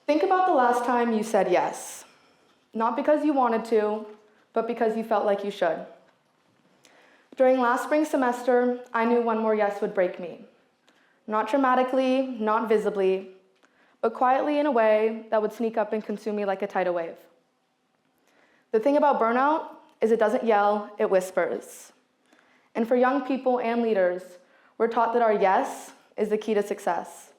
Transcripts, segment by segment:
Think about the last time you said yes. Not because you wanted to, but because you felt like you should. During last spring semester, I knew one more yes would break me. Not dramatically, not visibly, but quietly in a way that would sneak up and consume me like a tidal wave. The thing about burnout is it doesn't yell, it whispers. And for young people and leaders, we're taught that our yes is the key to success.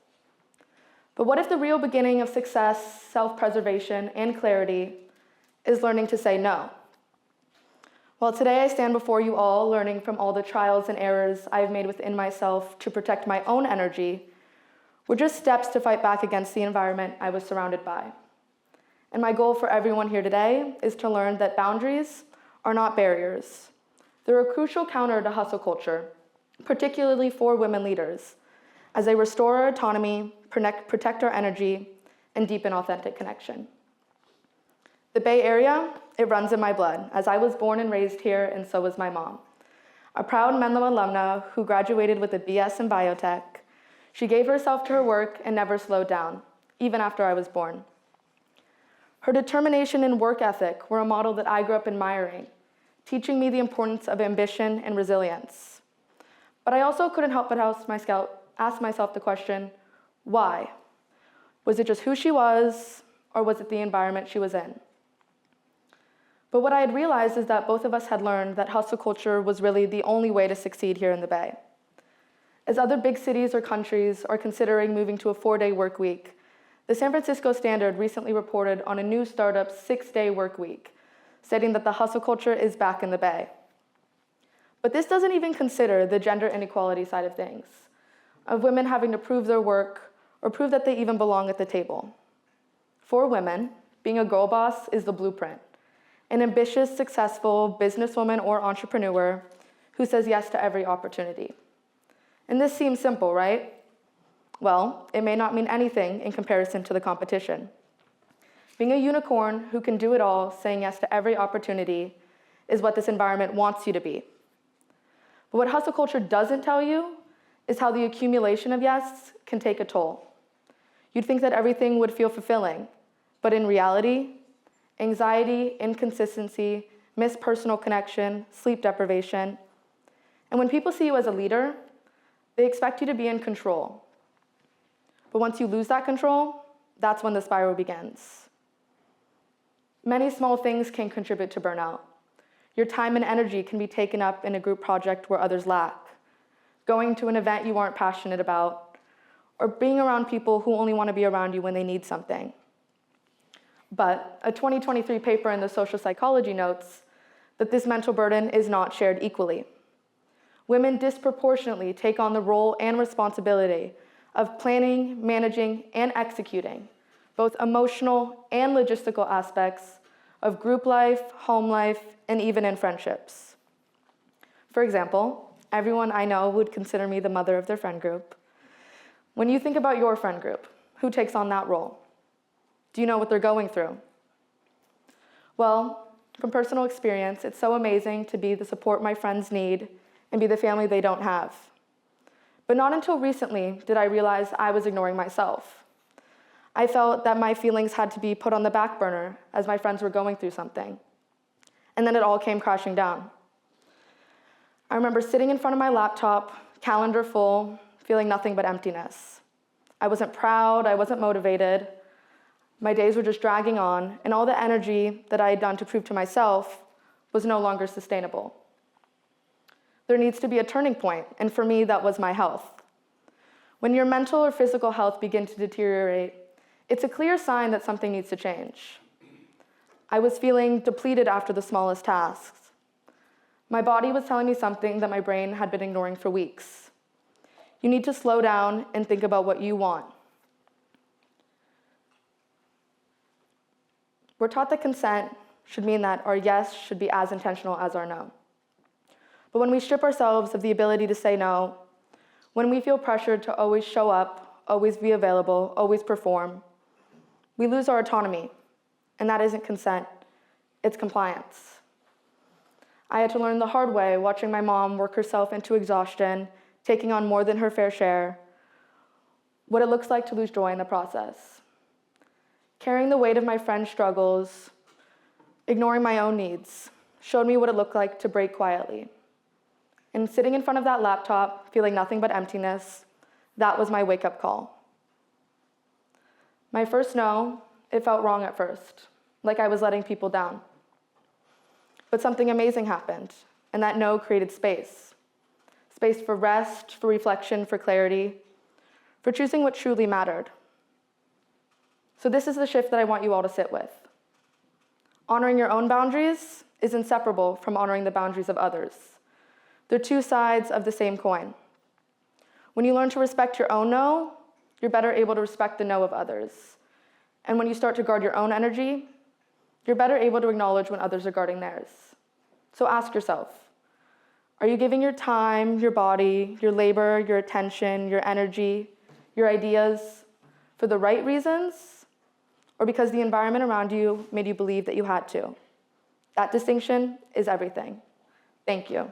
But what if the real beginning of success, self-preservation, and clarity is learning to say no? Well, today I stand before you all learning from all the trials and errors I have made within myself to protect my own energy were just steps to fight back against the environment I was surrounded by. And my goal for everyone here today is to learn that boundaries are not barriers. They're a crucial counter to hustle culture, particularly for women leaders, as they restore our autonomy, protect our energy, and deepen authentic connection. The Bay Area, it runs in my blood, as I was born and raised here, and so was my mom. A proud Menlo alumna who graduated with a BS in biotech, she gave herself to her work and never slowed down, even after I was born. Her determination and work ethic were a model that I grew up admiring, teaching me the importance of ambition and resilience. But I also couldn't help but ask myself the question, why? Was it just who she was, or was it the environment she was in? But what I had realized is that both of us had learned that hustle culture was really the only way to succeed here in the Bay. As other big cities or countries are considering moving to a 4-day work week, the San Francisco Standard recently reported on a new startup's 6-day work week, stating that the hustle culture is back in the Bay. But this doesn't even consider the gender inequality side of things, of women having to prove their work or prove that they even belong at the table. For women, being a girl boss is the blueprint. An ambitious, successful businesswoman or entrepreneur who says yes to every opportunity. And this seems simple, right? Well, it may not mean anything in comparison to the competition. Being a unicorn who can do it all, saying yes to every opportunity, is what this environment wants you to be. But what hustle culture doesn't tell you is how the accumulation of yes can take a toll. You'd think that everything would feel fulfilling, but in reality, anxiety, inconsistency, missed personal connection, sleep deprivation. And when people see you as a leader, they expect you to be in control. But once you lose that control, that's when the spiral begins. Many small things can contribute to burnout. Your time and energy can be taken up in a group project where others lack, going to an event you aren't passionate about, or being around people who only want to be around you when they need something. But a 2023 paper in the social psychology notes that this mental burden is not shared equally. Women disproportionately take on the role and responsibility of planning, managing, and executing both emotional and logistical aspects of group life, home life, and even in friendships. For example, everyone I know would consider me the mother of their friend group. When you think about your friend group, who takes on that role? Do you know what they're going through? Well, from personal experience, it's so amazing to be the support my friends need and be the family they don't have. But not until recently did I realize I was ignoring myself. I felt that my feelings had to be put on the back burner as my friends were going through something. And then it all came crashing down. I remember sitting in front of my laptop, calendar full, feeling nothing but emptiness. I wasn't proud, I wasn't motivated. My days were just dragging on, and all the energy that I had done to prove to myself was no longer sustainable. There needs to be a turning point, and for me, that was my health. When your mental or physical health begin to deteriorate, it's a clear sign that something needs to change. I was feeling depleted after the smallest tasks. My body was telling me something that my brain had been ignoring for weeks. You need to slow down and think about what you want. We're taught that consent should mean that our yes should be as intentional as our no. But when we strip ourselves of the ability to say no, when we feel pressured to always show up, always be available, always perform, we lose our autonomy. And that isn't consent, it's compliance. I had to learn the hard way, watching my mom work herself into exhaustion, taking on more than her fair share, what it looks like to lose joy in the process. Carrying the weight of my friends' struggles, ignoring my own needs, showed me what it looked like to break quietly. And sitting in front of that laptop, feeling nothing but emptiness, that was my wake-up call. My first no, it felt wrong at first, like I was letting people down. But something amazing happened, and that no created space. Space for rest, for reflection, for clarity, for choosing what truly mattered. So this is the shift that I want you all to sit with. Honoring your own boundaries is inseparable from honoring the boundaries of others. They're two sides of the same coin. When you learn to respect your own no, you're better able to respect the no of others. And when you start to guard your own energy, you're better able to acknowledge when others are guarding theirs. So ask yourself, are you giving your time, your body, your labor, your attention, your energy, your ideas for the right reasons, or because the environment around you made you believe that you had to? That distinction is everything. Thank you.